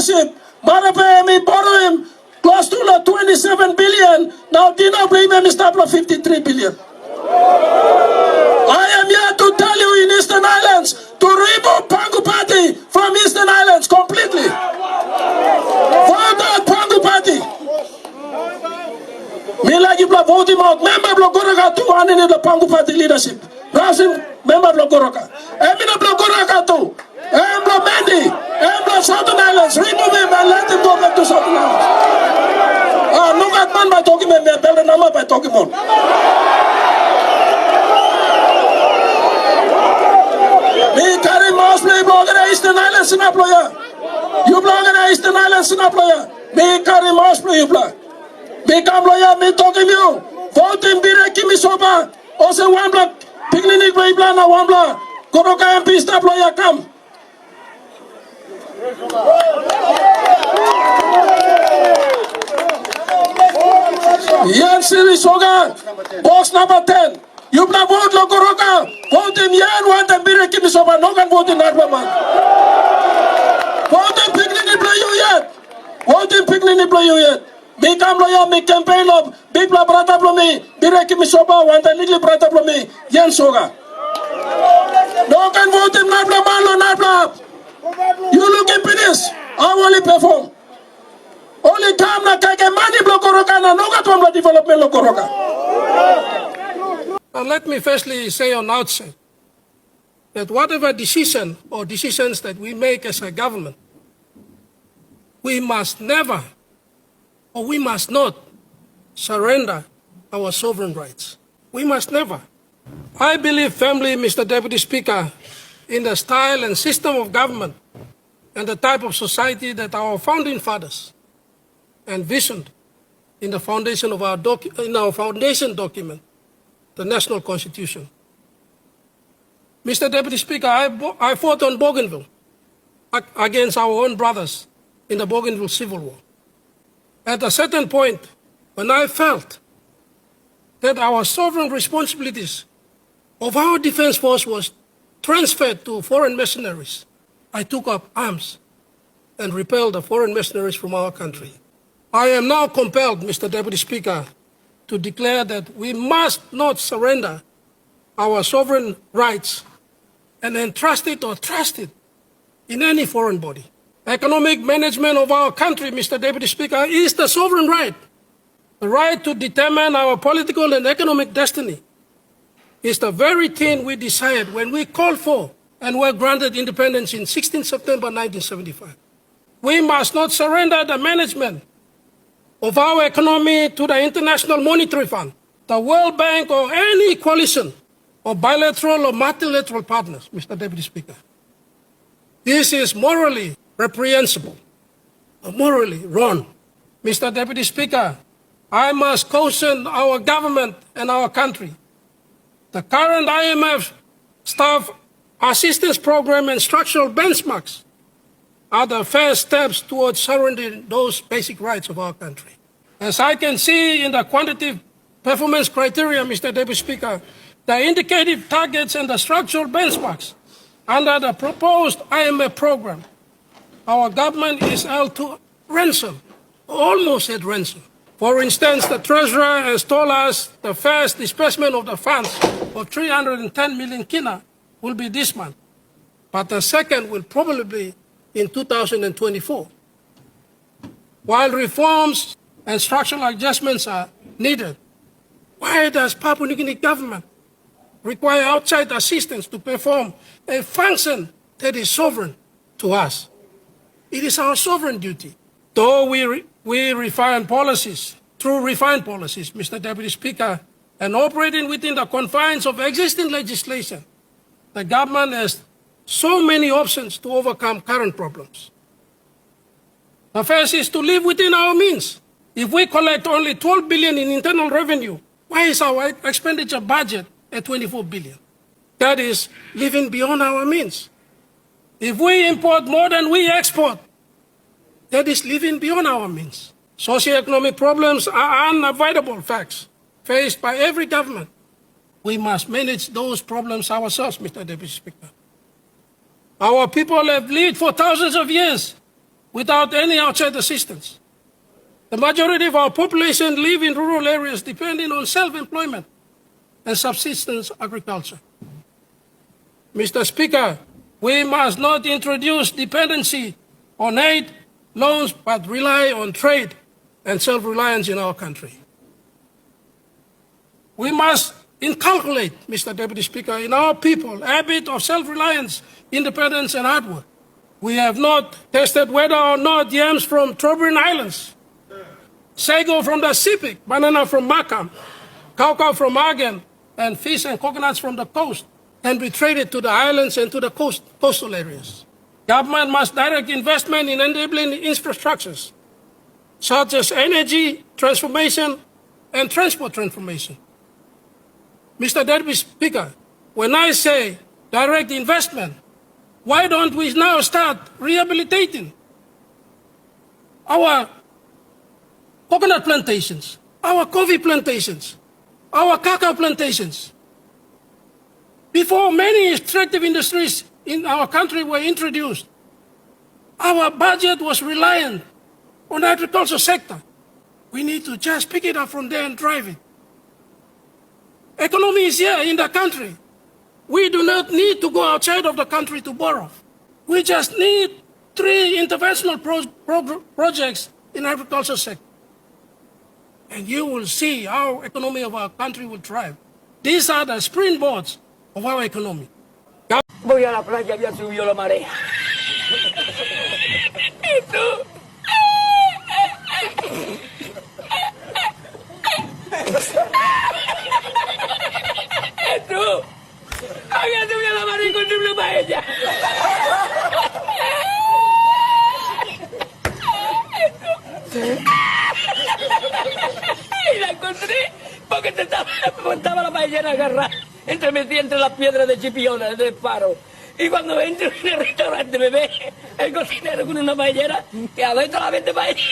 leadership. Marapayami borrow him close to 27 billion. Now Dino blame him stapler 53 billion. I am here to tell you in Eastern Islands to remove Pangu Party from Eastern Islands completely. Vote out Pangu Party. Me like you vote him out. Member block Goroka too and in the Pangu Party leadership. Browsing member block Goroka. Emina block Goroka too. Emblo Mendy. Emblo Southern Islands. Remove him and let him go back to Southern Islands. Look at man by talking about me. Build a Namah by talking about. Me carry mouse play blogger Eastern Islands in employer. You blogger Eastern Islands in employer. Me carry mouse play you blog. Me come lawyer me talking you. Vote in Bire Kimi Soba. Also one block. Picnic play plan na one block. Goroka MP stop lawyer come. Yan series Soga. Box number 10. You play vote lo Goroka. Vote in Yan one and Bire Kimi Soba. No can vote in Narba man. Vote in Picnic play you yet. Vote in Picnic play you yet. Me come lawyer, me campaign of big bla brata from me, Bireki Misoba, one the little brata from me, Yen Soga. No can vote him, not bla malo, not bla. You look in penis, I only perform. Only come na kake money blokoroka na no got one development lokoroka. Now let me firstly say on outset that whatever decision or decisions that we make as a government, we must never or we must not surrender our sovereign rights. We must never. I believe firmly, Mr. Deputy Speaker, in the style and system of government and the type of society that our founding fathers envisioned in the foundation of our foundation document, the National Constitution. Mr. Deputy Speaker, I fought on Bougainville against our own brothers in the Bougainville Civil War. At a certain point, when I felt that our sovereign responsibilities of our defense force was transferred to foreign mercenaries, I took up arms and repelled the foreign mercenaries from our country. I am now compelled, Mr. Deputy Speaker, to declare that we must not surrender our sovereign rights and entrust it or trust it in any foreign body. Economic management of our country, Mr. Deputy Speaker, is the sovereign right. The right to determine our political and economic destiny is the very thing we desired when we called for and were granted independence in 16 September 1975. We must not surrender the management of our economy to the International Monetary Fund, the World Bank, or any coalition of bilateral or multilateral partners, Mr. Deputy Speaker. This is morally reprehensible, morally wrong. Mr. Deputy Speaker, I must caution our government and our country. The current IMF staff assistance program and structural benchmarks are the first steps towards surrendering those basic rights of our country. As I can see in the quantitative performance criteria, Mr. Deputy Speaker, the indicative targets and the structural benchmarks under the proposed IMF program, our government is held to ransom, almost at ransom. For instance, the Treasurer has told us the first disbursement of the funds of 310 million kina will be this month, but the second will probably be in 2024. While reforms and structural adjustments are needed, why does Papua New Guinea government require outside assistance to perform a function that is sovereign to us? It is our sovereign duty. Though we refine policies, through refined policies, Mr. Deputy Speaker, and operating within the confines of existing legislation, the government has so many options to overcome current problems. The first is to live within our means. If we collect only 12 billion in internal revenue, why is our expenditure budget at 24 billion? That is living beyond our means. If we import more than we export, that is living beyond our means. Socioeconomic problems are unavoidable facts faced by every government. We must manage those problems ourselves, Mr. Deputy Speaker. Our people have lived for thousands of years without any outside assistance. The majority of our population live in rural areas depending on self-employment and subsistence agriculture. Mr. Speaker, we must not introduce dependency on aid, loans, but rely on trade and self-reliance in our country. We must inculcate, Mr. Deputy Speaker, in our people a habit of self-reliance, independence, and hard work. We have not tested whether or not yams from Trobriand Islands, sago from the Pacific, banana from Macam, cacao from Agen, and fish and coconuts from the coast can be traded to the islands and to the coastal areas. Government must direct investment in enabling infrastructures, such as energy transformation and transport transformation. Mr. Deputy Speaker, when I say direct investment, why don't we now start rehabilitating our coconut plantations, our coffee plantations, our cacao plantations? Before many extractive industries in our country were introduced, our budget was reliant on the agricultural sector. We need to just pick it up from there and drive it. Economy is here in the country. We do not need to go outside of the country to borrow. We just need 3 interventional projects in agricultural sector. And you will see how economy of our country will thrive. These are the springboards of our economy. Voy a la playa, ya subió la marea. ¿Y tú? ¿Y tú? Había subido la marea y encontré una paella. Y la encontré porque estaba la paellera agarrada entre las piedras de Chipiona, del Faro. Y cuando entro en el restaurante me ve el cocinero con una paellera que adentro la vende paella.